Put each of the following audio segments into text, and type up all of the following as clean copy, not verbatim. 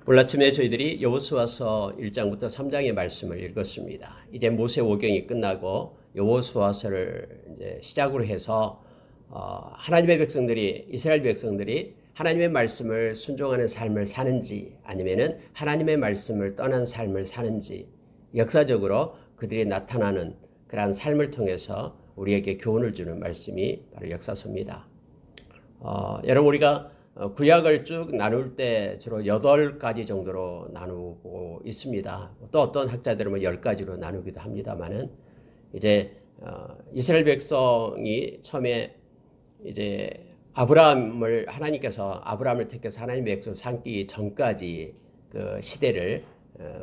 오늘 아침에 저희들이 여호수아서 1장부터 3장의 말씀을 읽었습니다. 이제 모세오경이 끝나고 여호수아서를 이제 시작으로 해서 하나님의 백성들이, 이스라엘 백성들이 하나님의 말씀을 순종하는 삶을 사는지 아니면은 하나님의 말씀을 떠난 삶을 사는지 역사적으로 그들이 나타나는 그러한 삶을 통해서 우리에게 교훈을 주는 말씀이 바로 역사서입니다. 여러분, 우리가 구약을 쭉 나눌 때 주로 8가지 정도로 나누고 있습니다. 또 어떤 학자들은 10가지로 나누기도 합니다만은 이제 이스라엘 백성이 처음에 이제 하나님께서 아브라함을 택해서 하나님의 백성 삼기 전까지 그 시대를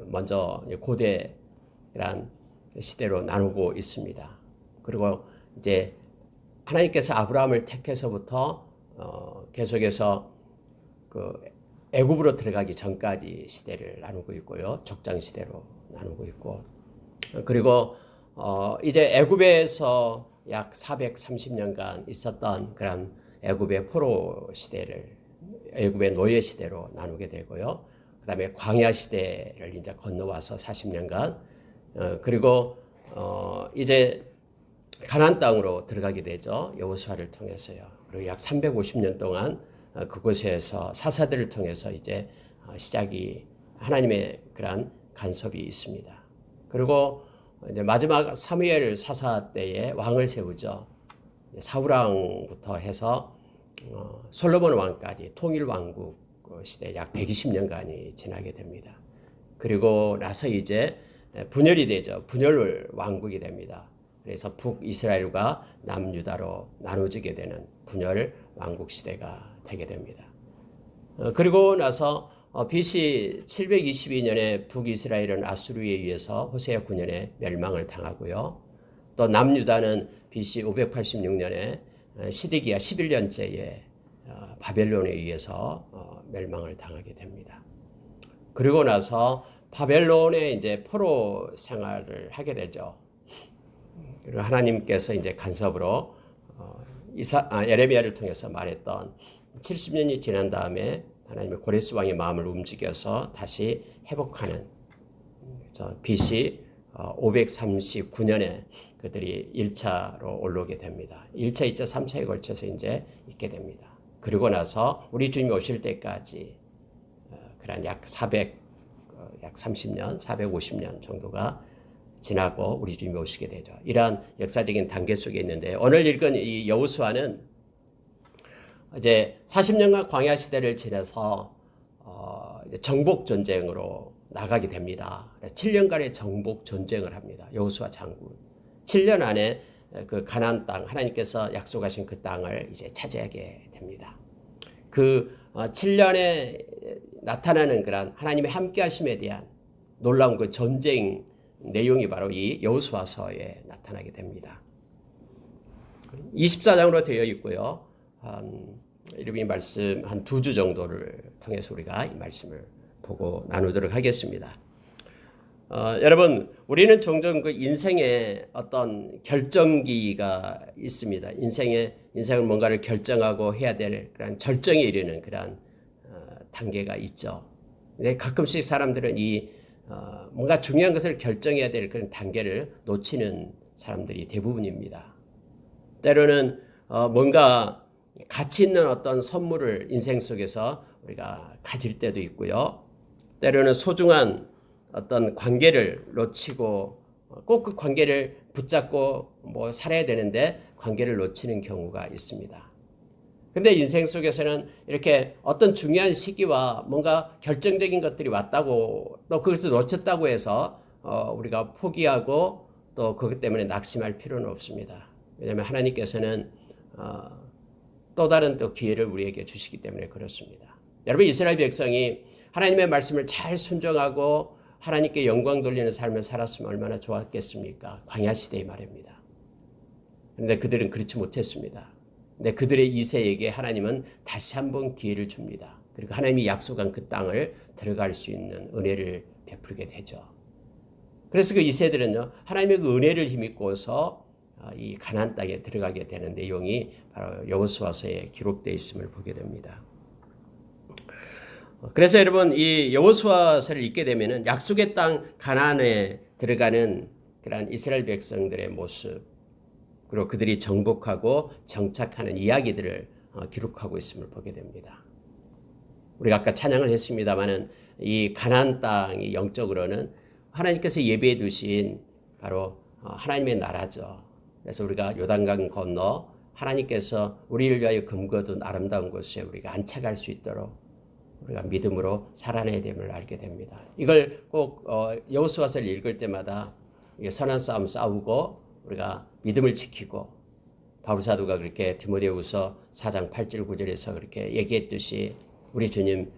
먼저 고대란 시대로 나누고 있습니다. 그리고 이제 하나님께서 아브라함을 택해서부터 계속해서 그 애굽으로 들어가기 전까지 시대를 나누고 있고요. 족장 시대로 나누고 있고, 그리고 이제 애굽에서 약 430년간 있었던 그런 애굽의 포로 시대를 애굽의 노예 시대로 나누게 되고요. 그다음에 광야 시대를 이제 건너와서 40년간, 그리고 이제 가나안 땅으로 들어가게 되죠. 여호수아를 통해서요. 그리고 약 350년 동안 그곳에서 사사들을 통해서 이제 시작이 하나님의 그러한 간섭이 있습니다. 그리고 이제 마지막 사무엘 사사 때에 왕을 세우죠. 사울 왕부터 해서 솔로몬 왕까지 통일 왕국 시대 약 120년간이 지나게 됩니다. 그리고 나서 이제 분열이 되죠. 분열 왕국이 됩니다. 그래서 북이스라엘과 남유다로 나눠지게 되는 분열 왕국 시대가 되게 됩니다. 그리고 나서 BC 722년에 북이스라엘은 아수르에 의해서 호세아 9년에 멸망을 당하고요. 또 남유다는 BC 586년에 시드기야 11년째에 바벨론에 의해서 멸망을 당하게 됩니다. 그리고 나서 바벨론에 이제 포로 생활을 하게 되죠. 그리고 하나님께서 이제 간섭으로 예레미야를 통해서 말했던 70년이 지난 다음에 하나님의 고레스 왕의 마음을 움직여서 다시 회복하는 BC 539년에 그들이 1차로 올라오게 됩니다. 1차, 2차, 3차에 걸쳐서 이제 있게 됩니다. 그리고 나서 우리 주님이 오실 때까지 그런 약 30년, 450년 정도가 지나고 우리 주님이 오시게 되죠. 이러한 역사적인 단계 속에 있는데, 오늘 읽은 이 여호수아는 이제 40년간 광야 시대를 지나서 이제 정복 전쟁으로 나가게 됩니다. 7년간의 정복 전쟁을 합니다. 여호수아 장군. 7년 안에 그 가나안 땅, 하나님께서 약속하신 그 땅을 이제 차지하게 됩니다. 그 7년에 나타나는 그런 하나님의 함께하심에 대한 놀라운 그 전쟁 내용이 바로 이 여호수아서에 나타나게 됩니다. 24장으로 되어 있고요. 이름이 말씀 한 2주 정도를 통해서 우리가 이 말씀을 보고 나누도록 하겠습니다. 여러분, 우리는 종종 그 인생에 어떤 결정기가 있습니다. 인생을 뭔가를 결정하고 해야 될 그런 절정에 이르는 그런 단계가 있죠. 근데 가끔씩 사람들은 뭔가 중요한 것을 결정해야 될 그런 단계를 놓치는 사람들이 대부분입니다. 때로는 뭔가 가치 있는 어떤 선물을 인생 속에서 우리가 가질 때도 있고요. 때로는 소중한 어떤 관계를 놓치고 꼭 그 관계를 붙잡고 살아야 되는데 관계를 놓치는 경우가 있습니다. 근데 인생 속에서는 이렇게 어떤 중요한 시기와 뭔가 결정적인 것들이 왔다고, 또 그것을 놓쳤다고 해서 우리가 포기하고 또 그것 때문에 낙심할 필요는 없습니다. 왜냐하면 하나님께서는 또 다른 또 기회를 우리에게 주시기 때문에 그렇습니다. 여러분, 이스라엘 백성이 하나님의 말씀을 잘 순종하고 하나님께 영광 돌리는 삶을 살았으면 얼마나 좋았겠습니까? 광야 시대의 말입니다. 그런데 그들은 그렇지 못했습니다. 근데 그들의 2세에게 하나님은 다시 한번 기회를 줍니다. 그리고 하나님이 약속한 그 땅을 들어갈 수 있는 은혜를 베풀게 되죠. 그래서 그 2세들은요, 하나님의 그 은혜를 힘입고서 이 가나안 땅에 들어가게 되는 내용이 바로 여호수아서에 기록되어 있음을 보게 됩니다. 그래서 여러분 이 여호수아서를 읽게 되면은 약속의 땅 가나안에 들어가는 그러한 이스라엘 백성들의 모습, 그리고 그들이 정복하고 정착하는 이야기들을 기록하고 있음을 보게 됩니다. 우리가 아까 찬양을 했습니다마는 이 가나안 땅이 영적으로는 하나님께서 예비해 두신 바로 하나님의 나라죠. 그래서 우리가 요단강 건너 하나님께서 우리를 위하여 금거둔 아름다운 곳에 우리가 안착할 수 있도록 우리가 믿음으로 살아내야 됨을 알게 됩니다. 이걸 꼭 여호수아서를 읽을 때마다 선한 싸움 싸우고 우리가 믿음을 지키고 바울 사도가 그렇게 디모데후서 4장 8절 9절에서 그렇게 얘기했듯이 우리 주님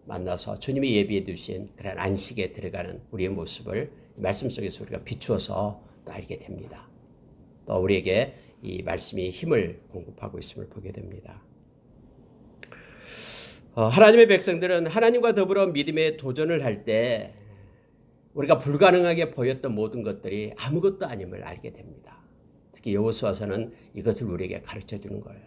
만나서 주님이 예비해 두신 그런 안식에 들어가는 우리의 모습을 말씀 속에서 우리가 비추어서 또 알게 됩니다. 또 우리에게 이 말씀이 힘을 공급하고 있음을 보게 됩니다. 하나님의 백성들은 하나님과 더불어 믿음에 도전을 할 때 우리가 불가능하게 보였던 모든 것들이 아무것도 아님을 알게 됩니다. 특히 여호수아서는 이것을 우리에게 가르쳐 주는 거예요.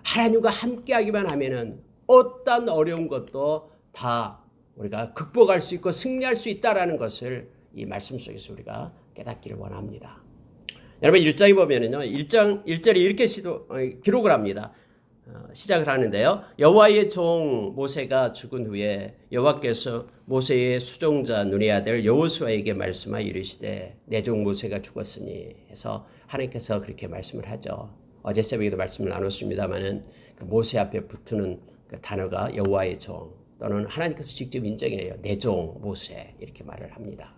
하나님과 함께하기만 하면은 어떤 어려운 것도 다 우리가 극복할 수 있고 승리할 수 있다라는 것을 이 말씀 속에서 우리가 깨닫기를 원합니다. 여러분 1장에 보면은요. 1장 1절에 이렇게 기록을 합니다. 시작을 하는데요. 여호와의 종 모세가 죽은 후에 여호와께서 모세의 수종자 눈의 아들 여호수아에게 말씀하여 이르시되 내 종 모세가 죽었으니 해서 하나님께서 그렇게 말씀을 하죠. 어제 새벽에도 말씀을 나눴습니다마는 그 모세 앞에 붙는 그 단어가 여호와의 종 또는 하나님께서 직접 인정해요. 내 종 모세 이렇게 말을 합니다.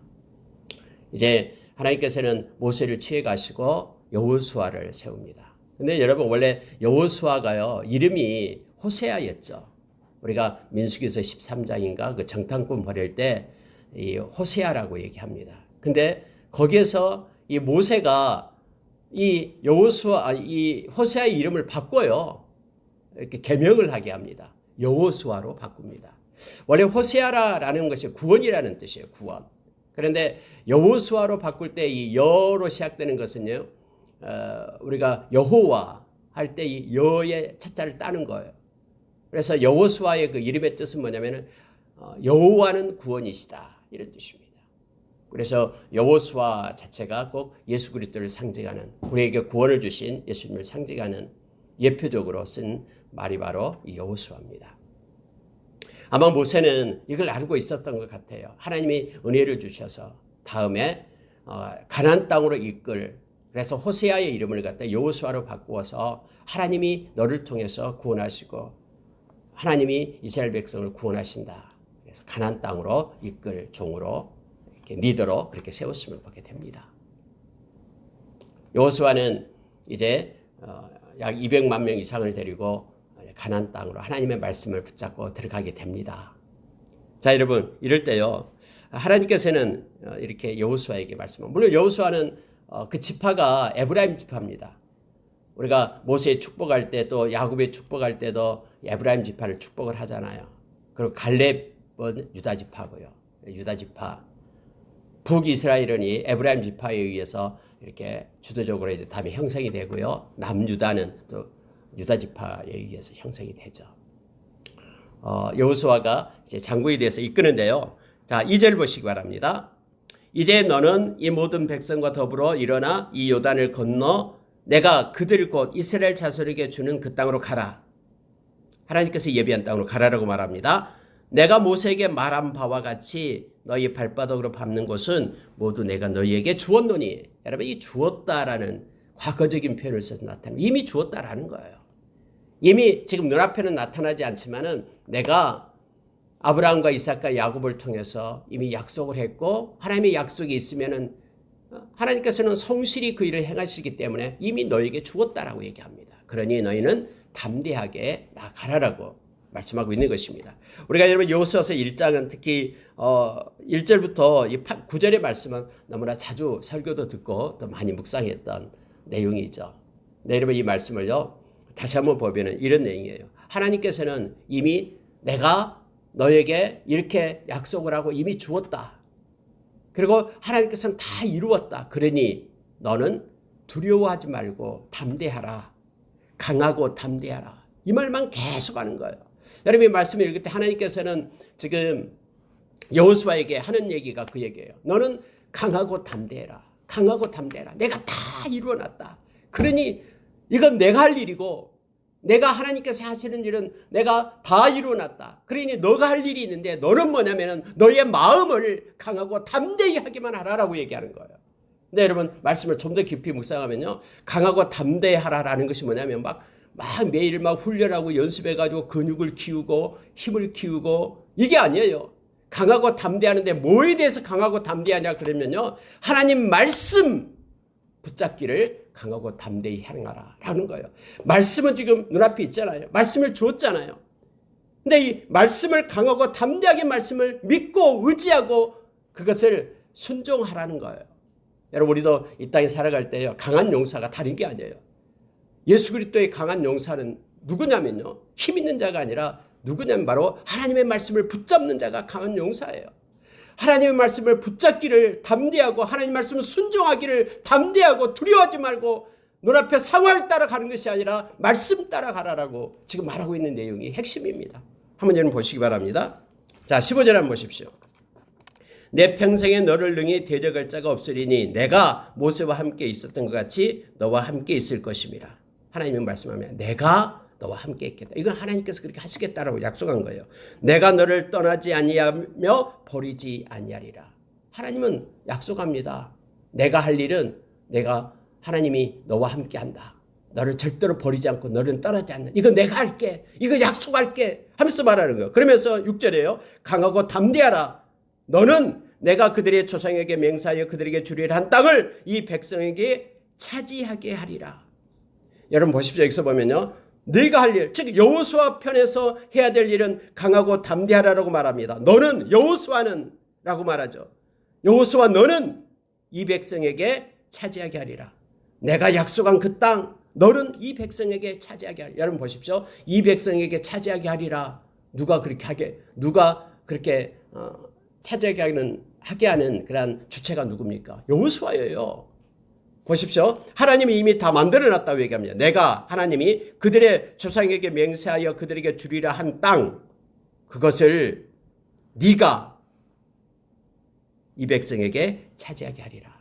이제 하나님께서는 모세를 취해 가시고 여호수아를 세웁니다. 근데 여러분 원래 여호수아가요 이름이 호세아였죠. 우리가 민수기서 13장인가 그 정탐꾼 버릴 때 이 호세아라고 얘기합니다. 근데 거기에서 이 모세가 이 여호수아 이 호세아의 이름을 바꿔요. 이렇게 개명을 하게 합니다. 여호수아로 바꿉니다. 원래 호세아라는 것이 구원이라는 뜻이에요. 구원. 그런데 여호수아로 바꿀 때 이 여로 시작되는 것은요. 우리가 여호와 할 때 이 여의 차자를 따는 거예요. 그래서 여호수아의 그 이름의 뜻은 뭐냐면은 여호와는 구원이시다 이런 뜻입니다. 그래서 여호수아 자체가 꼭 예수 그리스도를 상징하는 우리에게 구원을 주신 예수님을 상징하는 예표적으로 쓴 말이 바로 이 여호수아입니다. 아마 모세는 이걸 알고 있었던 것 같아요. 하나님이 은혜를 주셔서 다음에 가나안 땅으로 이끌 그래서 호세아의 이름을 갖다 여호수아로 바꾸어서 하나님이 너를 통해서 구원하시고 하나님이 이스라엘 백성을 구원하신다. 그래서 가나안 땅으로 이끌 종으로 이렇게 리더로 그렇게 세웠음을 보게 됩니다. 여호수아는 이제 약 200만 명 이상을 데리고 가나안 땅으로 하나님의 말씀을 붙잡고 들어가게 됩니다. 자, 여러분 이럴 때요. 하나님께서는 이렇게 여호수아에게 말씀합니다. 물론 여호수아는 그 지파가 에브라임 지파입니다. 우리가 모세의 축복할 때 또 야곱의 축복할 때도 에브라임 지파를 축복을 하잖아요. 그리고 갈렙은 유다 지파고요. 유다 지파. 북이스라엘은 이 에브라임 지파에 의해서 이렇게 주도적으로 이제 다음에 형성이 되고요. 남유다는 또 유다 지파에 의해서 형성이 되죠. 여호수아가 이제 장구에 대해서 이끄는데요. 자, 2절 보시기 바랍니다. 이제 너는 이 모든 백성과 더불어 일어나 이 요단을 건너 내가 그들 곧 이스라엘 자손에게 주는 그 땅으로 가라. 하나님께서 예비한 땅으로 가라라고 말합니다. 내가 모세에게 말한 바와 같이 너희 발바닥으로 밟는 곳은 모두 내가 너희에게 주었노니. 여러분 이 주었다라는 과거적인 표현을 써서 나타내는 이미 주었다라는 거예요. 이미 지금 눈앞에는 나타나지 않지만은 내가 아브라함과 이삭과 야곱을 통해서 이미 약속을 했고 하나님의 약속이 있으면은 하나님께서는 성실히 그 일을 행하시기 때문에 이미 너에게 주었다라고 얘기합니다. 그러니 너희는 담대하게 나가라라고 말씀하고 있는 것입니다. 우리가 여러분 여호수아서 1장은 특히 1절부터 9절의 말씀은 너무나 자주 설교도 듣고 또 많이 묵상했던 내용이죠. 네, 여러분 이 말씀을요 다시 한번 보면 이런 내용이에요. 하나님께서는 이미 내가 너에게 이렇게 약속을 하고 이미 주었다. 그리고 하나님께서는 다 이루었다. 그러니 너는 두려워하지 말고 담대하라. 강하고 담대하라. 이 말만 계속 하는 거예요. 여러분이 말씀을 읽을 때 하나님께서는 지금 여호수아에게 하는 얘기가 그 얘기예요. 너는 강하고 담대해라. 강하고 담대해라. 내가 다 이루어놨다. 그러니 이건 내가 할 일이고 내가 하나님께서 하시는 일은 내가 다 이루어놨다. 그러니 너가 할 일이 있는데 너는 뭐냐면은 너의 마음을 강하고 담대히 하기만 하라라고 얘기하는 거예요. 근데 여러분 말씀을 좀 더 깊이 묵상하면요. 강하고 담대하라라는 것이 뭐냐면 막 매일 막 훈련하고 연습해가지고 근육을 키우고 힘을 키우고 이게 아니에요. 강하고 담대하는데 뭐에 대해서 강하고 담대하냐 그러면요. 하나님 말씀 붙잡기를 강하고 담대히 행하라라는 거예요. 말씀은 지금 눈앞에 있잖아요. 말씀을 주었잖아요. 근데 이 말씀을 강하고 담대하게 말씀을 믿고 의지하고 그것을 순종하라는 거예요. 여러분 우리도 이 땅에 살아갈 때요. 강한 용사가 다른 게 아니에요. 예수 그리스도의 강한 용사는 누구냐면요. 힘 있는 자가 아니라 누구냐면 바로 하나님의 말씀을 붙잡는 자가 강한 용사예요. 하나님의 말씀을 붙잡기를 담대하고 하나님의 말씀을 순종하기를 담대하고 두려워하지 말고 눈앞에 상황을 따라가는 것이 아니라 말씀 따라가라라고 지금 말하고 있는 내용이 핵심입니다. 한번 여러분 보시기 바랍니다. 자 15절 한번 보십시오. 내 평생에 너를 능히 대적할 자가 없으리니 내가 모세와 함께 있었던 것 같이 너와 함께 있을 것임이라. 하나님이 말씀하면 내가 너와 함께 있겠다. 이건 하나님께서 그렇게 하시겠다라고 약속한 거예요. 내가 너를 떠나지 아니하며 버리지 아니하리라. 하나님은 약속합니다. 내가 할 일은 내가 하나님이 너와 함께 한다. 너를 절대로 버리지 않고 너를 떠나지 않는다. 이거 내가 할게. 이거 약속할게 하면서 말하는 거예요. 그러면서 6절에요. 강하고 담대하라. 너는 내가 그들의 조상에게 맹세하여 그들에게 주리라 한 땅을 이 백성에게 차지하게 하리라. 여러분 보십시오. 여기서 보면요. 네가 할 일, 즉 여호수아 편에서 해야 될 일은 강하고 담대하라고 말합니다. 너는 여호수아는 라고 말하죠. 여호수아 너는 이 백성에게 차지하게 하리라. 내가 약속한 그 땅 너는 이 백성에게 차지하게 하리라. 여러분 보십시오. 이 백성에게 차지하게 하리라. 누가 그렇게 차지하게 하는 그런 주체가 누굽니까? 여호수아예요. 보십시오. 하나님이 이미 다 만들어놨다고 얘기합니다. 내가 하나님이 그들의 조상에게 맹세하여 그들에게 주리라 한 땅 그것을 네가 이 백성에게 차지하게 하리라.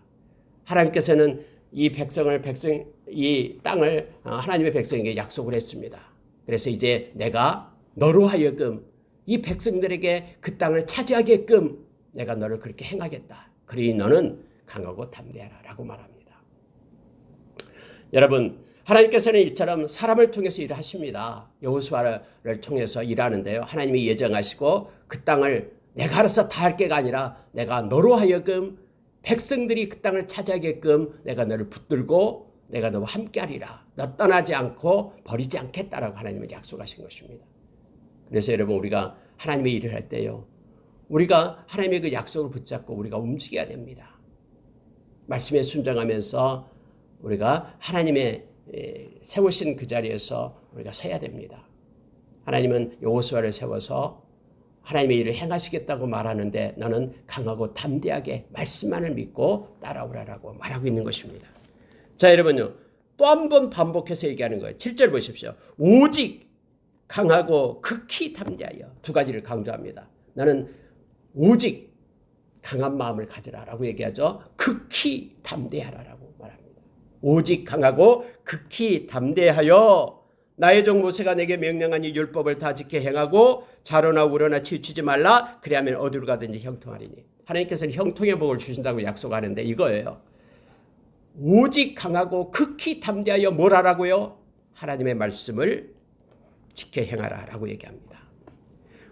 하나님께서는 이 땅을 하나님의 백성에게 약속을 했습니다. 그래서 이제 내가 너로 하여금 이 백성들에게 그 땅을 차지하게끔 내가 너를 그렇게 행하겠다. 그러니 너는 강하고 담대하라라고 말합니다. 여러분 하나님께서는 이처럼 사람을 통해서 일을 하십니다. 여호수아를 통해서 일하는데요. 하나님이 예정하시고 그 땅을 내가 알아서 다 할 게가 아니라 내가 너로 하여금 백성들이 그 땅을 차지하게끔 내가 너를 붙들고 내가 너와 함께하리라. 너 떠나지 않고 버리지 않겠다라고 하나님은 약속하신 것입니다. 그래서 여러분 우리가 하나님의 일을 할 때요. 우리가 하나님의 그 약속을 붙잡고 우리가 움직여야 됩니다. 말씀에 순종하면서 우리가 하나님의 세우신 그 자리에서 우리가 서야 됩니다. 하나님은 여호수아를 세워서 하나님의 일을 행하시겠다고 말하는데 너는 강하고 담대하게 말씀만을 믿고 따라오라라고 말하고 있는 것입니다. 자 여러분요. 또 한 번 반복해서 얘기하는 거예요. 7절 보십시오. 오직 강하고 극히 담대하여 두 가지를 강조합니다. 너는 오직 강한 마음을 가지라라고 얘기하죠. 극히 담대하라라고 말합니다. 오직 강하고 극히 담대하여 나의 종 모세가 내게 명령한 이 율법을 다 지켜 행하고 자로나 우로나 치우치지 말라. 그리하면 어디로 가든지 형통하리니. 하나님께서는 형통의 복을 주신다고 약속하는데 이거예요. 오직 강하고 극히 담대하여 뭘 하라고요? 하나님의 말씀을 지켜 행하라라고 얘기합니다.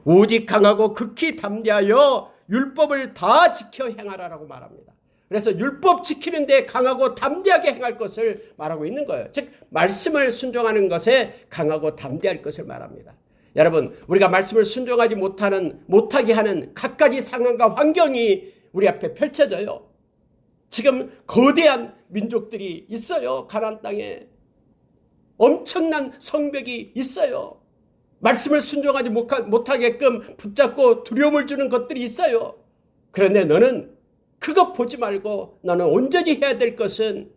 오직 강하고 극히 담대하여 율법을 다 지켜 행하라라고 말합니다. 그래서 율법 지키는데 강하고 담대하게 행할 것을 말하고 있는 거예요. 즉 말씀을 순종하는 것에 강하고 담대할 것을 말합니다. 여러분 우리가 말씀을 순종하지 못하게 하는 갖가지 상황과 환경이 우리 앞에 펼쳐져요. 지금 거대한 민족들이 있어요. 가나안 땅에 엄청난 성벽이 있어요. 말씀을 순종하지 못하게끔 붙잡고 두려움을 주는 것들이 있어요. 그런데 너는 그것 보지 말고 너는 온전히 해야 될 것은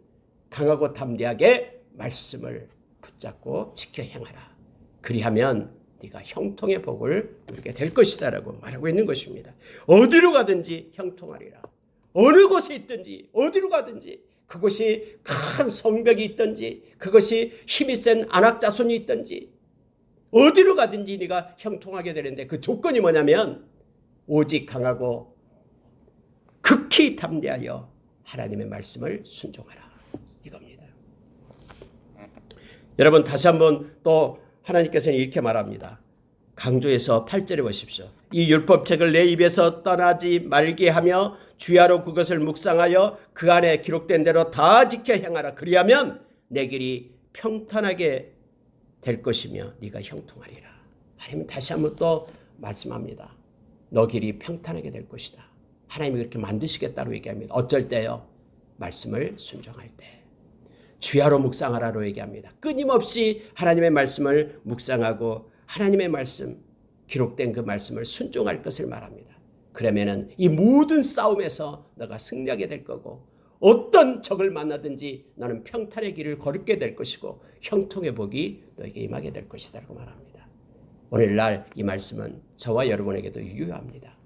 강하고 담대하게 말씀을 붙잡고 지켜 행하라. 그리하면 네가 형통의 복을 누리게 될 것이다라고 말하고 있는 것입니다. 어디로 가든지 형통하리라. 어느 곳에 있든지 어디로 가든지 그곳이 큰 성벽이 있든지 그것이 힘이 센 안악자손이 있든지 어디로 가든지 네가 형통하게 되는데 그 조건이 뭐냐면 오직 강하고 극히 담대하여 하나님의 말씀을 순종하라. 이겁니다. 여러분 다시 한번 또 하나님께서는 이렇게 말합니다. 강조해서 8절에 보십시오. 이 율법책을 내 입에서 떠나지 말게 하며 주야로 그것을 묵상하여 그 안에 기록된 대로 다 지켜 행하라. 그리하면 내 길이 평탄하게 될 것이며 네가 형통하리라. 하나님은 다시 한번 또 말씀합니다. 너 길이 평탄하게 될 것이다. 하나님이 그렇게 만드시겠다고 얘기합니다. 어쩔 때요? 말씀을 순종할 때. 주야로 묵상하라로 얘기합니다. 끊임없이 하나님의 말씀을 묵상하고 하나님의 말씀, 기록된 그 말씀을 순종할 것을 말합니다. 그러면은 이 모든 싸움에서 너가 승리하게 될 거고 어떤 적을 만나든지 너는 평탄의 길을 걸게 될 것이고 형통의 복이 너에게 임하게 될 것이다 라고 말합니다. 오늘날 이 말씀은 저와 여러분에게도 유효합니다.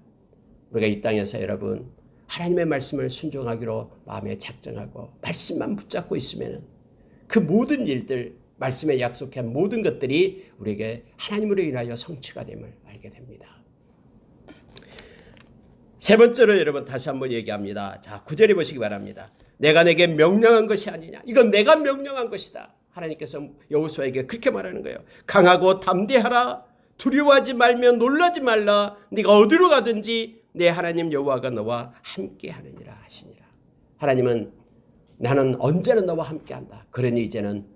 우리가 이 땅에서 여러분 하나님의 말씀을 순종하기로 마음에 작정하고 말씀만 붙잡고 있으면 그 모든 일들 말씀에 약속한 모든 것들이 우리에게 하나님으로 인하여 성취가 됨을 알게 됩니다. 세 번째로 여러분 다시 한번 얘기합니다. 자, 9절에 보시기 바랍니다. 내가 내게 명령한 것이 아니냐. 이건 내가 명령한 것이다. 하나님께서 여호수아에게 그렇게 말하는 거예요. 강하고 담대하라. 두려워하지 말며 놀라지 말라. 네가 어디로 가든지 내 하나님 여호와가 너와 함께 하느니라 하시니라. 하나님은 나는 언제나 너와 함께 한다. 그러니 이제는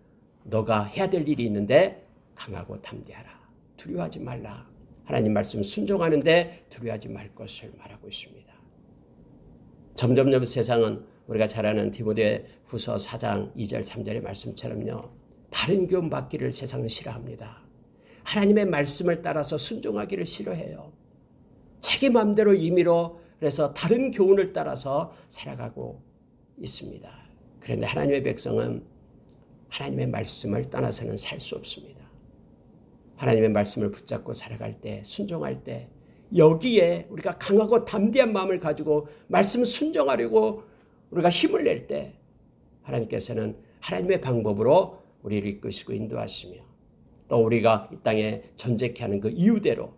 너가 해야 될 일이 있는데 강하고 담대하라. 두려워하지 말라. 하나님 말씀 순종하는데 두려워하지 말 것을 말하고 있습니다. 점점 세상은 우리가 잘 아는 디모데후서 4장 2절 3절의 말씀처럼요. 바른 교훈 받기를 세상은 싫어합니다. 하나님의 말씀을 따라서 순종하기를 싫어해요. 자기 마음대로 임의로 그래서 다른 교훈을 따라서 살아가고 있습니다. 그런데 하나님의 백성은 하나님의 말씀을 떠나서는 살 수 없습니다. 하나님의 말씀을 붙잡고 살아갈 때, 순종할 때 여기에 우리가 강하고 담대한 마음을 가지고 말씀 순종하려고 우리가 힘을 낼 때 하나님께서는 하나님의 방법으로 우리를 이끄시고 인도하시며 또 우리가 이 땅에 존재케 하는 그 이유대로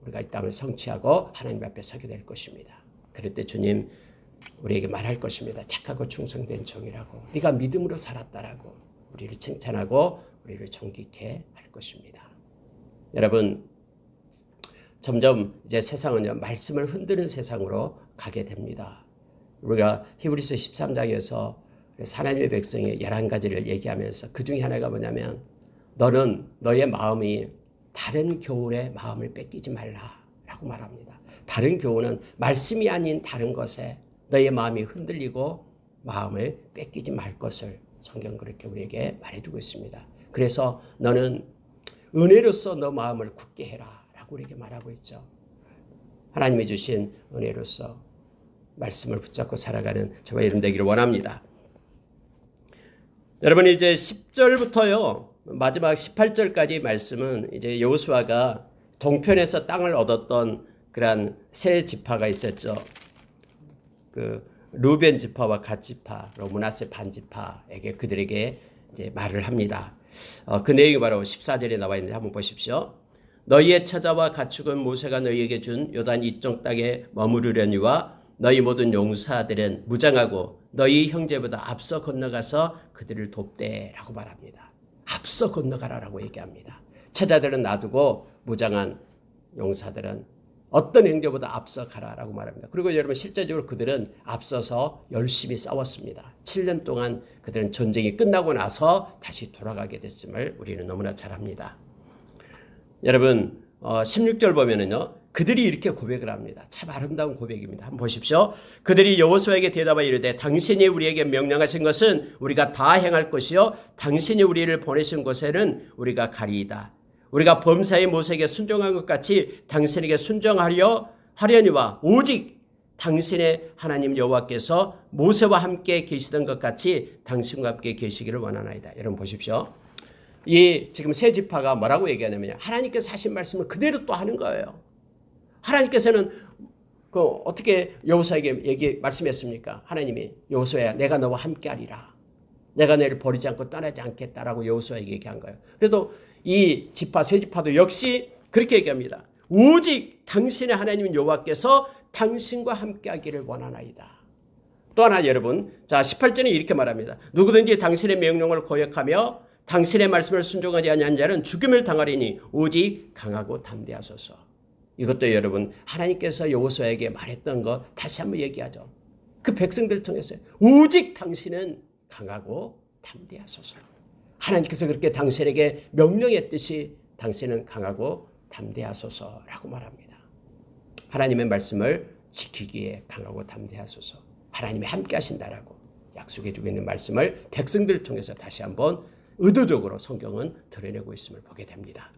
우리가 이 땅을 성취하고 하나님 앞에 서게 될 것입니다. 그럴 때 주님 우리에게 말할 것입니다. 착하고 충성된 종이라고. 네가 믿음으로 살았다라고 우리를 칭찬하고 우리를 존귀케 할 것입니다. 여러분 점점 이제 세상은요 말씀을 흔드는 세상으로 가게 됩니다. 우리가 히브리서 13장에서 하나님의 백성의 11가지를 얘기하면서 그 중에 하나가 뭐냐면 너는 너의 마음이 다른 교훈의 마음을 뺏기지 말라라고 말합니다. 다른 교훈은 말씀이 아닌 다른 것에 너의 마음이 흔들리고 마음을 뺏기지 말 것을 성경 그렇게 우리에게 말해주고 있습니다. 그래서 너는 은혜로서 너 마음을 굳게 해라 라고 우리에게 말하고 있죠. 하나님이 주신 은혜로서 말씀을 붙잡고 살아가는 저와 여러분 되기를 원합니다. 여러분 이제 10절부터요 마지막 18절까지 말씀은 이제 여호수아가 동편에서 땅을 얻었던 그러한 세 지파가 있었죠. 그 루벤 지파와 갓 지파로 므낫세 반 지파에게 그들에게 이제 말을 합니다. 그 내용이 바로 14절에 나와 있는데 한번 보십시오. 너희의 처자와 가축은 모세가 너희에게 준 요단 이쪽 땅에 머무르려니와 너희 모든 용사들은 무장하고 너희 형제보다 앞서 건너가서 그들을 돕되라고 말합니다. 앞서 건너가라라고 얘기합니다. 처자들은 놔두고 무장한 용사들은 어떤 형제보다 앞서 가라라고 말합니다. 그리고 여러분 실제적으로 그들은 앞서서 열심히 싸웠습니다. 7년 동안 그들은 전쟁이 끝나고 나서 다시 돌아가게 됐음을 우리는 너무나 잘 압니다. 여러분 16절 보면은요. 그들이 이렇게 고백을 합니다. 참 아름다운 고백입니다. 한번 보십시오. 그들이 여호수아에게 대답하여 이르되 당신이 우리에게 명령하신 것은 우리가 다 행할 것이요 당신이 우리를 보내신 곳에는 우리가 가리이다. 우리가 범사의 모세에게 순종한 것 같이 당신에게 순종하려니와 오직 당신의 하나님 여호와께서 모세와 함께 계시던 것 같이 당신과 함께 계시기를 원하나이다. 여러분 보십시오. 이 지금 세 지파가 뭐라고 얘기하냐면요. 하나님께서 하신 말씀을 그대로 또 하는 거예요. 하나님께서는 그 어떻게 여호수아에게 말씀했습니까? 하나님이 여호수아야 내가 너와 함께하리라. 내가 너를 버리지 않고 떠나지 않겠다라고 여호수아에게 얘기한 거예요. 그래도 이 지파 세 지파도 역시 그렇게 얘기합니다. 오직 당신의 하나님 여호와께서 당신과 함께하기를 원하나이다. 또 하나 여러분, 자 18절에 이렇게 말합니다. 누구든지 당신의 명령을 거역하며 당신의 말씀을 순종하지 아니한 자는 죽임을 당하리니 오직 강하고 담대하소서. 이것도 여러분 하나님께서 여호수아에게 말했던 거 다시 한번 얘기하죠. 그 백성들을 통해서 오직 당신은 강하고 담대하소서. 하나님께서 그렇게 당신에게 명령했듯이 당신은 강하고 담대하소서라고 말합니다. 하나님의 말씀을 지키기에 강하고 담대하소서. 하나님이 함께 하신다라고 약속해주고 있는 말씀을 백성들을 통해서 다시 한번 의도적으로 성경은 드러내고 있음을 보게 됩니다.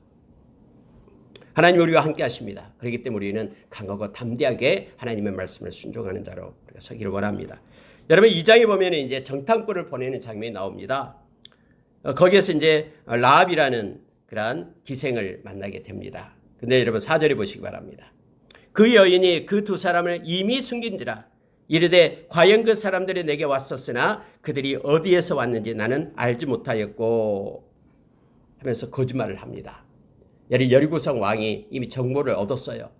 하나님 우리와 함께 하십니다. 그렇기 때문에 우리는 강하고 담대하게 하나님의 말씀을 순종하는 자로 우리가 서기를 원합니다. 여러분 2장에 보면 이제 정탐꾼을 보내는 장면이 나옵니다. 거기에서 이제 라합이라는 그러한 기생을 만나게 됩니다. 근데 여러분 4절에 보시기 바랍니다. 그 여인이 그 두 사람을 이미 숨긴지라 이르되 과연 그 사람들이 내게 왔었으나 그들이 어디에서 왔는지 나는 알지 못하였고 하면서 거짓말을 합니다. 여리고성 왕이 이미 정보를 얻었어요.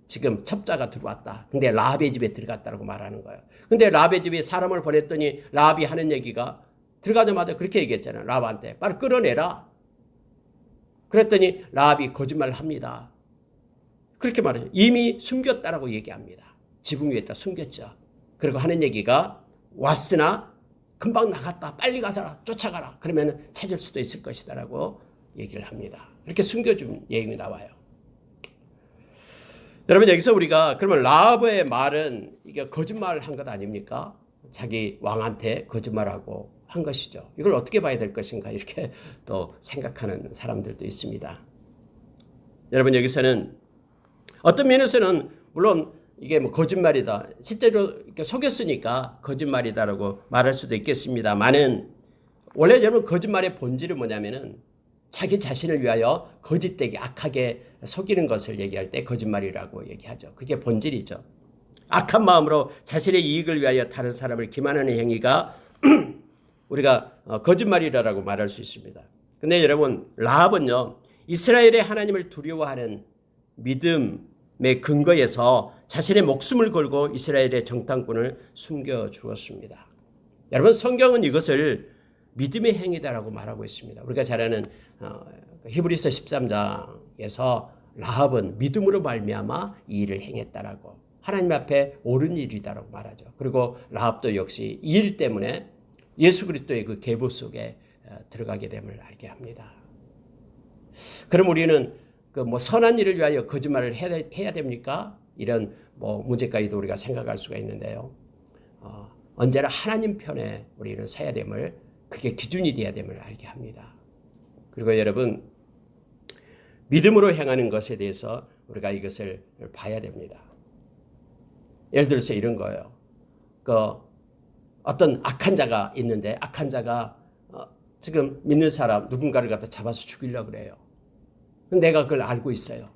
지금 첩자가 들어왔다. 근데 라합의 집에 들어갔다고 말하는 거예요. 근데 라합의 집에 사람을 보냈더니 라합이 하는 얘기가 들어가자마자 그렇게 얘기했잖아요. 라합한테 빨리 끌어내라. 그랬더니 라합이 거짓말을 합니다. 그렇게 말해요. 이미 숨겼다라고 얘기합니다. 지붕 위에다 숨겼죠. 그리고 하는 얘기가 왔으나 금방 나갔다. 빨리 가서라. 쫓아가라. 그러면 찾을 수도 있을 것이다라고 얘기를 합니다. 이렇게 숨겨준 얘기가 나와요. 여러분 여기서 우리가 그러면 라합의 말은 이게 거짓말을 한 것 아닙니까? 자기 왕한테 거짓말하고 한 것이죠. 이걸 어떻게 봐야 될 것인가 이렇게 또 생각하는 사람들도 있습니다. 여러분 여기서는 어떤 면에서는 물론 이게 뭐 거짓말이다. 실제로 이렇게 속였으니까 거짓말이다라고 말할 수도 있겠습니다만은 원래 여러분 거짓말의 본질은 뭐냐면은 자기 자신을 위하여 거짓되게 악하게 속이는 것을 얘기할 때 거짓말이라고 얘기하죠. 그게 본질이죠. 악한 마음으로 자신의 이익을 위하여 다른 사람을 기만하는 행위가 우리가 거짓말이라고 말할 수 있습니다. 근데 여러분 라합은요. 이스라엘의 하나님을 두려워하는 믿음의 근거에서 자신의 목숨을 걸고 이스라엘의 정탐꾼을 숨겨주었습니다. 여러분 성경은 이것을 믿음의 행위다라고 말하고 있습니다. 우리가 잘 아는 히브리서 13장에서 라합은 믿음으로 말미암아 이 일을 행했다라고 하나님 앞에 옳은 일이다라고 말하죠. 그리고 라합도 역시 이 일 때문에 예수 그리스도의 그 계보 속에 들어가게 됨을 알게 합니다. 그럼 우리는 그 뭐 선한 일을 위하여 거짓말을 해야 됩니까? 이런 뭐 문제까지도 우리가 생각할 수가 있는데요. 언제나 하나님 편에 우리는 서야 됨을 그게 기준이 되어야 됨을 알게 합니다. 그리고 여러분 믿음으로 행하는 것에 대해서 우리가 이것을 봐야 됩니다. 예를 들어서 이런 거예요. 그 어떤 악한 자가 있는데 악한 자가 지금 믿는 사람 누군가를 갖다 잡아서 죽이려고 그래요. 내가 그걸 알고 있어요.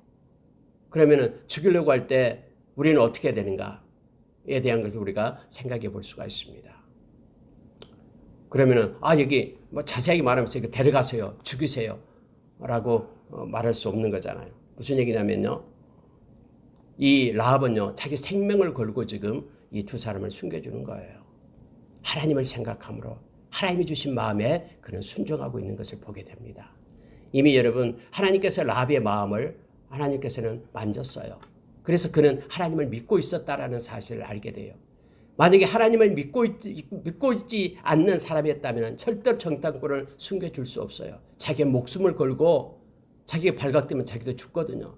그러면은 죽이려고 할 때 우리는 어떻게 되는가에 대한 것을 우리가 생각해 볼 수가 있습니다. 그러면은 여기 뭐 자세하게 말하면서 이거 데려가세요. 죽이세요. 라고 말할 수 없는 거잖아요. 무슨 얘기냐면요. 이 라합은요. 자기 생명을 걸고 지금 이 두 사람을 숨겨주는 거예요. 하나님을 생각함으로 하나님이 주신 마음에 그는 순종하고 있는 것을 보게 됩니다. 이미 여러분 하나님께서 라합의 마음을 하나님께서는 만졌어요. 그래서 그는 하나님을 믿고 있었다라는 사실을 알게 돼요. 만약에 하나님을 믿고 있지 않는 사람이었다면 절대 정탐꾼을 숨겨줄 수 없어요. 자기의 목숨을 걸고 자기가 발각되면 자기도 죽거든요.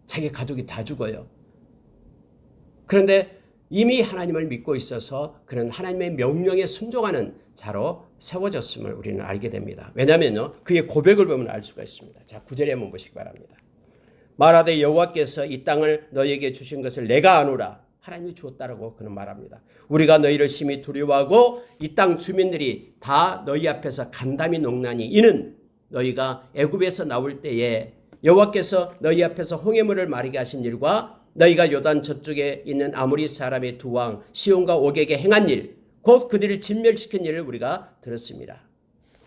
자기 가족이 다 죽어요. 그런데 이미 하나님을 믿고 있어서 그는 하나님의 명령에 순종하는 자로 세워졌음을 우리는 알게 됩니다. 왜냐하면요. 그의 고백을 보면 알 수가 있습니다. 자, 9절에 한번 보시기 바랍니다. 말하되 여호와께서 이 땅을 너희에게 주신 것을 내가 아노라. 하나님이 주었다라고 그는 말합니다. 우리가 너희를 심히 두려워하고 이 땅 주민들이 다 너희 앞에서 간담이 농나니 이는 너희가 애굽에서 나올 때에 여호와께서 너희 앞에서 홍해물을 마르게 하신 일과 너희가 요단 저쪽에 있는 아모리 사람의 두 왕 시온과 옥에게 행한 일, 곧 그들을 진멸시킨 일을 우리가 들었습니다.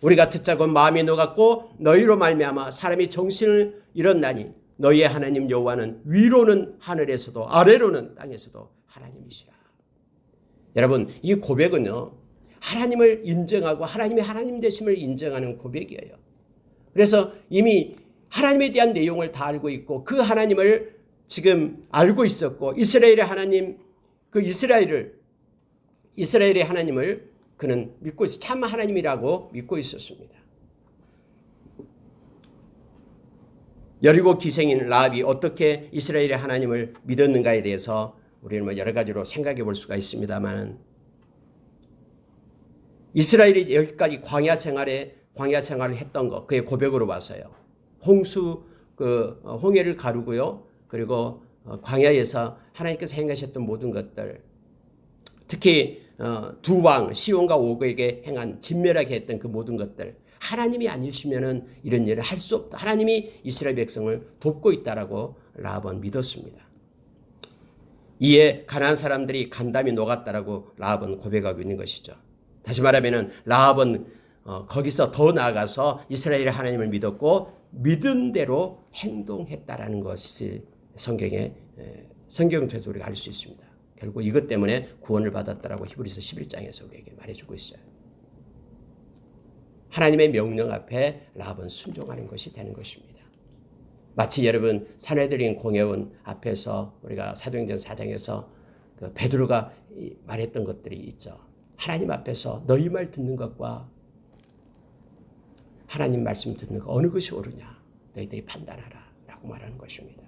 우리가 듣자고 마음이 녹았고 너희로 말미암아 사람이 정신을 잃었나니 너희의 하나님 여호와는 위로는 하늘에서도 아래로는 땅에서도 하나님이시라. 여러분, 이 고백은요, 하나님을 인정하고 하나님의 하나님 되심을 인정하는 고백이에요. 그래서 이미 하나님에 대한 내용을 다 알고 있고 그 하나님을 지금 알고 있었고 이스라엘의 하나님, 그 이스라엘의 하나님을 그는 믿고 있어 참 하나님이라고 믿고 있었습니다. 여리고 기생인 라합이 어떻게 이스라엘의 하나님을 믿었는가에 대해서 우리는 여러 가지로 생각해 볼 수가 있습니다만, 이스라엘이 여기까지 광야 생활을 했던 것, 그의 고백으로 봐서요. 홍해를 가르고요. 그리고 광야에서 하나님께서 행하셨던 모든 것들, 특히 두 왕 시온과 옥에게 행한 진멸하게 했던 그 모든 것들, 하나님이 아니시면은 이런 일을 할 수 없다. 하나님이 이스라엘 백성을 돕고 있다라고 라합은 믿었습니다. 이에 가나안 사람들이 간담이 녹았다라고 라합은 고백하고 있는 것이죠. 다시 말하면은 라합은 거기서 더 나아가서 이스라엘의 하나님을 믿었고 믿은 대로 행동했다라는 것이 성경 통해서 우리가 알 수 있습니다. 결국 이것 때문에 구원을 받았다라고 히브리서 11장에서 우리에게 말해주고 있어요. 하나님의 명령 앞에 라합은 순종하는 것이 되는 것입니다. 마치 여러분 산헤드린 공회원 앞에서 우리가 사도행전 4장에서 그 베드로가 말했던 것들이 있죠. 하나님 앞에서 너희 말 듣는 것과 하나님 말씀 듣는 것 어느 것이 옳으냐 너희들이 판단하라 라고 말하는 것입니다.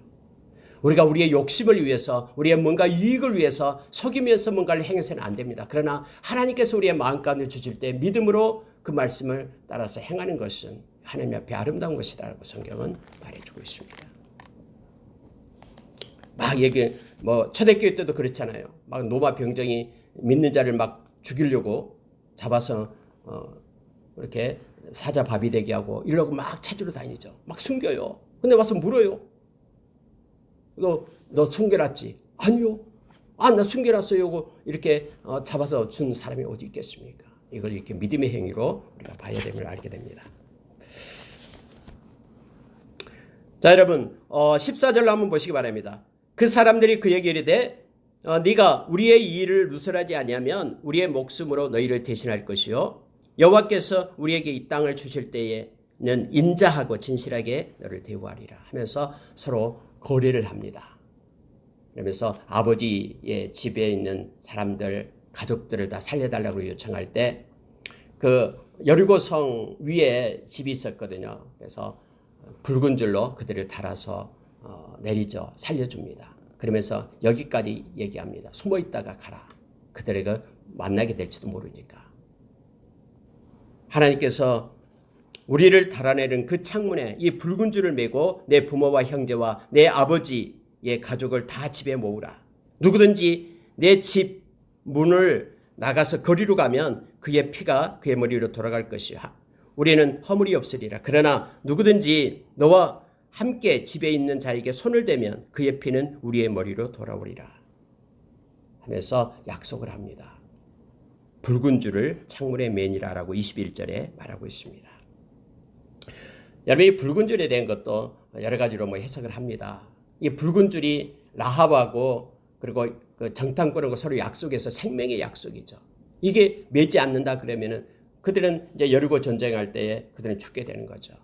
우리가 우리의 욕심을 위해서 우리의 뭔가 이익을 위해서 속이면서 뭔가를 행해서는 안 됩니다. 그러나 하나님께서 우리의 마음 가운데 주실 때 믿음으로 그 말씀을 따라서 행하는 것은 하나님 앞에 아름다운 것이다라고 성경은 말해주고 있습니다. 초대교회 때도 그렇잖아요. 막 로마 병정이 믿는 자를 막 죽이려고 잡아서 이렇게 사자 밥이 되게 하고 이러고 막 찾으러 다니죠. 막 숨겨요. 근데 와서 물어요. 이거 너 숨겨놨지? 아니요. 나 숨겨놨어요. 이렇게 잡아서 준 사람이 어디 있겠습니까? 이걸 이렇게 믿음의 행위로 우리가 봐야 됨을 알게 됩니다. 자, 여러분 14절로 한번 보시기 바랍니다. 그 사람들이 그에게 이르되 네가 우리의 일을 누설하지 아니하면 우리의 목숨으로 너희를 대신할 것이요 여호와께서 우리에게 이 땅을 주실 때에는 인자하고 진실하게 너를 대우하리라 하면서 서로 거래를 합니다. 그러면서 아버지의 집에 있는 사람들, 가족들을 다 살려달라고 요청할 때 그 여리고성 위에 집이 있었거든요. 그래서 붉은 줄로 그들을 달아서 내리죠. 살려줍니다. 그러면서 여기까지 얘기합니다. 숨어 있다가 가라. 그들에게 만나게 될지도 모르니까. 하나님께서 우리를 달아내는 그 창문에 이 붉은 줄을 메고 내 부모와 형제와 내 아버지의 가족을 다 집에 모으라. 누구든지 내 집 문을 나가서 거리로 가면 그의 피가 그의 머리로 돌아갈 것이야. 우리는 허물이 없으리라. 그러나 누구든지 너와 함께 집에 있는 자에게 손을 대면 그의 피는 우리의 머리로 돌아오리라 하면서 약속을 합니다. 붉은 줄을 창문에 매니라라고 21절에 말하고 있습니다. 여러분 이 붉은 줄에 대한 것도 여러 가지로 해석을 합니다. 이 붉은 줄이 라합하고 그리고 그 정탐꾼하고 서로 약속해서 생명의 약속이죠. 이게 맺지 않는다 그러면은 그들은 이제 여리고 전쟁할 때에 그들은 죽게 되는 거죠.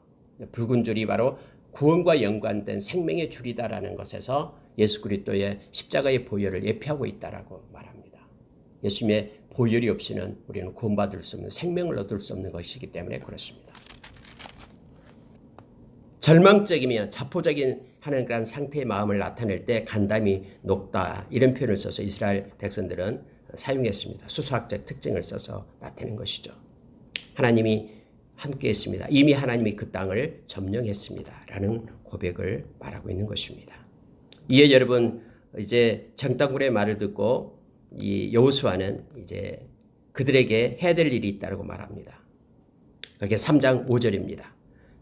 붉은 줄이 바로 구원과 연관된 생명의 줄이다라는 것에서 예수 그리스도의 십자가의 보혈을 예표하고 있다라고 말합니다. 예수님의 보혈이 없이는 우리는 구원받을 수 없는 생명을 얻을 수 없는 것이기 때문에 그렇습니다. 절망적이며 자포적인 하는 그런 상태의 마음을 나타낼 때 간담이 녹다 이런 표현을 써서 이스라엘 백성들은 사용했습니다. 수수학적 특징을 써서 나타낸 것이죠. 하나님이 함께했습니다. 이미 하나님이 그 땅을 점령했습니다. 라는 고백을 말하고 있는 것입니다. 이에 여러분 이제 정탐꾼의 말을 듣고 이 여호수아는 이제 그들에게 해야 될 일이 있다고 말합니다. 그게 3장 5절입니다.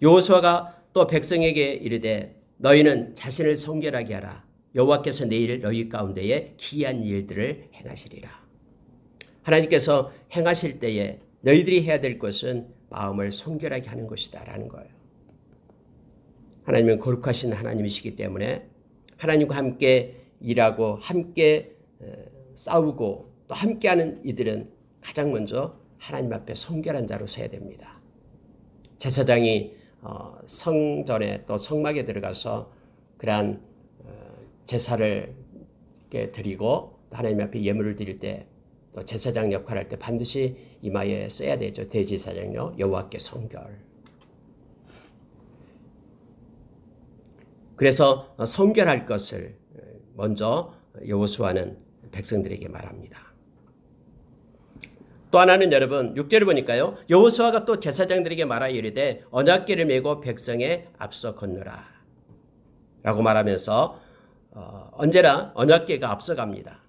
여호수아가 또 백성에게 이르되 너희는 자신을 성결하게 하라. 여호와께서 내일 너희 가운데에 기이한 일들을 행하시리라. 하나님께서 행하실 때에 너희들이 해야 될 것은 마음을 성결하게 하는 것이다 라는 거예요. 하나님은 거룩하신 하나님이시기 때문에 하나님과 함께 일하고 함께 싸우고 또 함께하는 이들은 가장 먼저 하나님 앞에 성결한 자로 서야 됩니다. 제사장이 성전에 또 성막에 들어가서 그러한 제사를 드리고 하나님 앞에 예물을 드릴 때 또 제사장 역할을 할 때 반드시 이마에 써야 되죠. 대제사장요 여호와께 성결. 그래서 성결할 것을 먼저 여호수아는 백성들에게 말합니다. 또 하나는 여러분 6절을 보니까요. 여호수아가 또 제사장들에게 말하여 이르되 언약궤를 메고 백성에 앞서 건너라 라고 말하면서 언제나 언약궤가 앞서갑니다.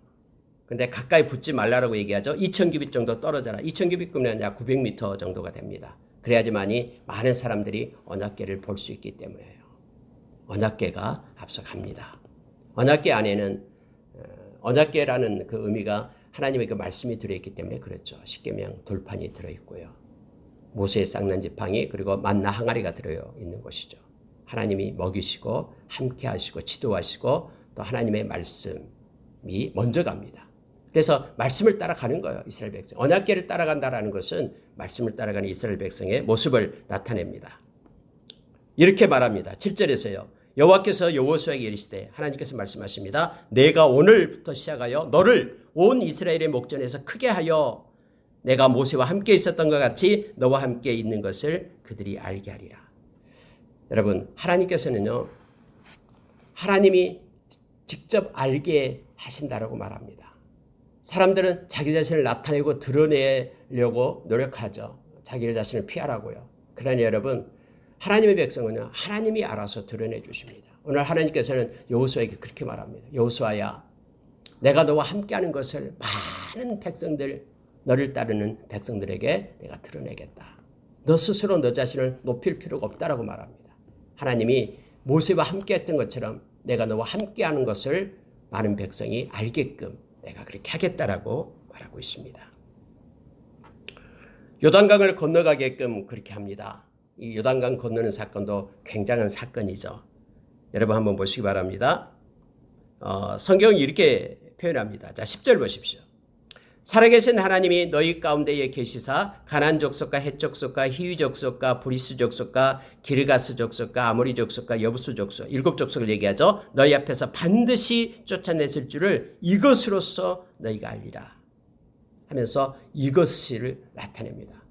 근데 가까이 붙지 말라고 얘기하죠. 2000규빗 정도 떨어져라. 2000규빗이면 약 900m 정도가 됩니다. 그래야지만이 많은 사람들이 언약궤를 볼 수 있기 때문에요. 언약궤가 앞서갑니다. 언약궤 안에는 언약궤라는 그 의미가 하나님의 그 말씀이 들어있기 때문에 그렇죠. 십계명 돌판이 들어있고요. 모세의 쌍난 지팡이 그리고 만나 항아리가 들어있는 것이죠. 하나님이 먹이시고 함께 하시고 지도하시고 또 하나님의 말씀이 먼저 갑니다. 그래서 말씀을 따라가는 거예요. 이스라엘 백성. 언약궤를 따라간다라는 것은 말씀을 따라가는 이스라엘 백성의 모습을 나타냅니다. 이렇게 말합니다. 7절에서요. 여호와께서 여호수아에게 이르시되 하나님께서 말씀하십니다. 내가 오늘부터 시작하여 너를 온 이스라엘의 목전에서 크게 하여 내가 모세와 함께 있었던 것 같이 너와 함께 있는 것을 그들이 알게 하리라. 여러분 하나님께서는요. 하나님이 직접 알게 하신다라고 말합니다. 사람들은 자기 자신을 나타내고 드러내려고 노력하죠. 자기 자신을 피하라고요. 그러나 여러분 하나님의 백성은요. 하나님이 알아서 드러내 주십니다. 오늘 하나님께서는 여호수아에게 그렇게 말합니다. 여호수아야 내가 너와 함께하는 것을 많은 백성들 너를 따르는 백성들에게 내가 드러내겠다. 너 스스로 너 자신을 높일 필요가 없다라고 말합니다. 하나님이 모세와 함께했던 것처럼 내가 너와 함께하는 것을 많은 백성이 알게끔 내가 그렇게 하겠다라고 말하고 있습니다. 요단강을 건너가게끔 그렇게 합니다. 이 요단강 건너는 사건도 굉장한 사건이죠. 여러분 한번 보시기 바랍니다. 성경이 이렇게 표현합니다. 자, 10절 보십시오. 살아계신 하나님이 너희 가운데에 계시사 가나안 족속과 헷 족속과 히위 족속과 브리스 족속과 기르가스 족속과 아모리 족속과 여부수 족속 7 족속을 얘기하죠. 너희 앞에서 반드시 쫓아냈을 줄을 이것으로써 너희가 알리라 하면서 이것을 나타냅니다.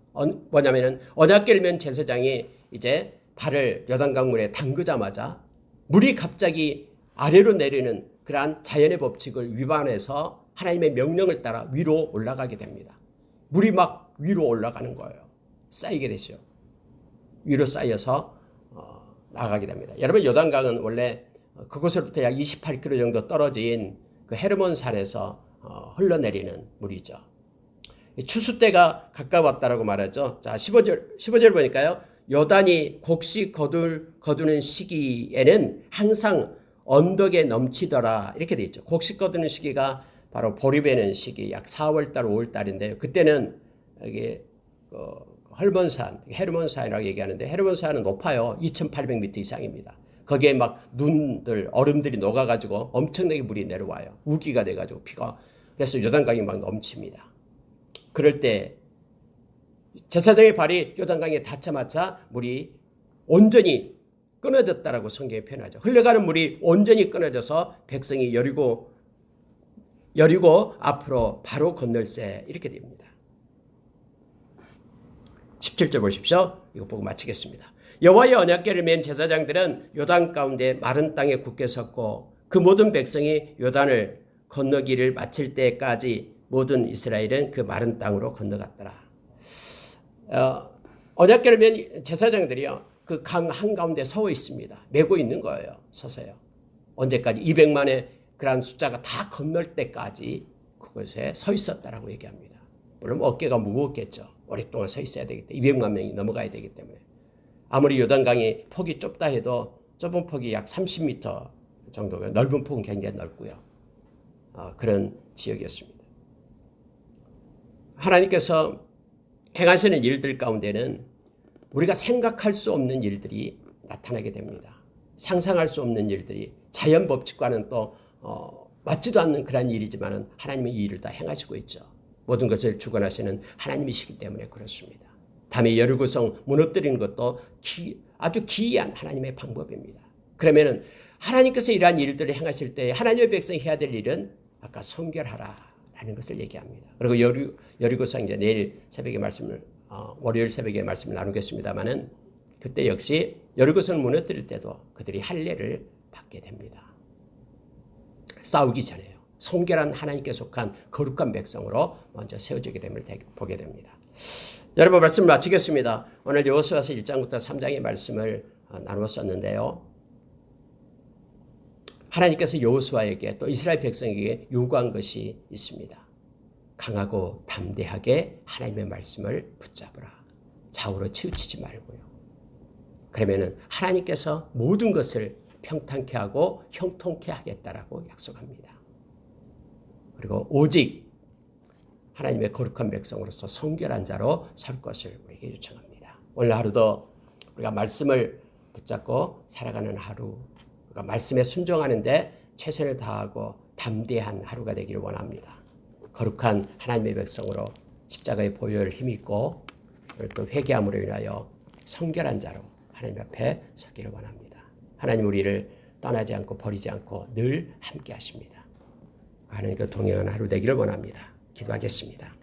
뭐냐면은 언약궤를 맨 제사장이 이제 발을 요단강물에 담그자마자 물이 갑자기 아래로 내리는 그러한 자연의 법칙을 위반해서 하나님의 명령을 따라 위로 올라가게 됩니다. 물이 막 위로 올라가는 거예요. 쌓이게 되죠. 위로 쌓여서 나가게 됩니다. 여러분 요단강은 원래 그곳으로부터 약 28km 정도 떨어진 그 헤르몬산에서 흘러내리는 물이죠. 추수 때가 가까웠다라고 말하죠. 자, 15절 보니까요. 요단이 곡식 거두는 시기에는 항상 언덕에 넘치더라 이렇게 돼 있죠. 곡식 거두는 시기가 바로 보리배는 시기 약 4월달 5월달인데요. 그때는 이게 헐몬산 헤르몬산이라고 얘기하는데 헤르몬산은 높아요. 2,800m 이상입니다. 거기에 막 눈들 얼음들이 녹아가지고 엄청나게 물이 내려와요. 우기가 돼가지고 비가 그래서 요단강이 막 넘칩니다. 그럴 때 제사장의 발이 요단강에 닿자마자 물이 온전히 끊어졌다라고 성경에 표현하죠. 흘러가는 물이 온전히 끊어져서 백성이 여리고 앞으로 바로 건널세 이렇게 됩니다. 17절 보십시오. 이거 보고 마치겠습니다. 여호와의 언약궤를 맨 제사장들은 요단 가운데 마른 땅에 굳게 섰고 그 모든 백성이 요단을 건너기를 마칠 때까지 모든 이스라엘은 그 마른 땅으로 건너갔더라. 언약궤를 맨 제사장들이요. 그 강 한가운데 서 있습니다. 메고 있는 거예요. 서서요. 언제까지? 200만의 그러한 숫자가 다 건널 때까지 그곳에 서 있었다라고 얘기합니다. 물론 어깨가 무거웠겠죠. 오랫동안 서 있어야 되기 때문에 200만 명이 넘어가야 되기 때문에. 아무리 요단강이 폭이 좁다 해도 좁은 폭이 약 30m 정도가 넓은 폭은 굉장히 넓고요. 그런 지역이었습니다. 하나님께서 행하시는 일들 가운데는 우리가 생각할 수 없는 일들이 나타나게 됩니다. 상상할 수 없는 일들이 자연 법칙과는 또 맞지도 않는 그런 일이지만 하나님이 이 일을 다 행하시고 있죠. 모든 것을 주관하시는 하나님이시기 때문에 그렇습니다. 다음에 여리고성 무너뜨리는 것도 아주 기이한 하나님의 방법입니다. 그러면은 하나님께서 이러한 일들을 행하실 때 하나님의 백성이 해야 될 일은 아까 성결하라라는 것을 얘기합니다. 그리고 여리고성 이제 내일 새벽에 말씀을 월요일 새벽에 말씀을 나누겠습니다만은 그때 역시 여리고성을 무너뜨릴 때도 그들이 할례를 받게 됩니다. 싸우기 전에요. 성결한 하나님께 속한 거룩한 백성으로 먼저 세워지게 됨을 보게 됩니다. 여러분 말씀 마치겠습니다. 오늘 여호수아서 1장부터 3장의 말씀을 나누었었는데요. 하나님께서 여호수아에게 또 이스라엘 백성에게 요구한 것이 있습니다. 강하고 담대하게 하나님의 말씀을 붙잡으라. 좌우로 치우치지 말고요. 그러면은 하나님께서 모든 것을 평탄케 하고 형통케 하겠다라고 약속합니다. 그리고 오직 하나님의 거룩한 백성으로서 성결한 자로 설 것을 우리에게 요청합니다. 오늘 하루도 우리가 말씀을 붙잡고 살아가는 하루, 우리가 말씀에 순종하는데 최선을 다하고 담대한 하루가 되기를 원합니다. 거룩한 하나님의 백성으로 십자가의 보혈을 힘입고 또 회개함으로 인하여 성결한 자로 하나님 앞에 서기를 원합니다. 하나님 우리를 떠나지 않고 버리지 않고 늘 함께 하십니다. 하나님과 동행하는 하루 되기를 원합니다. 기도하겠습니다.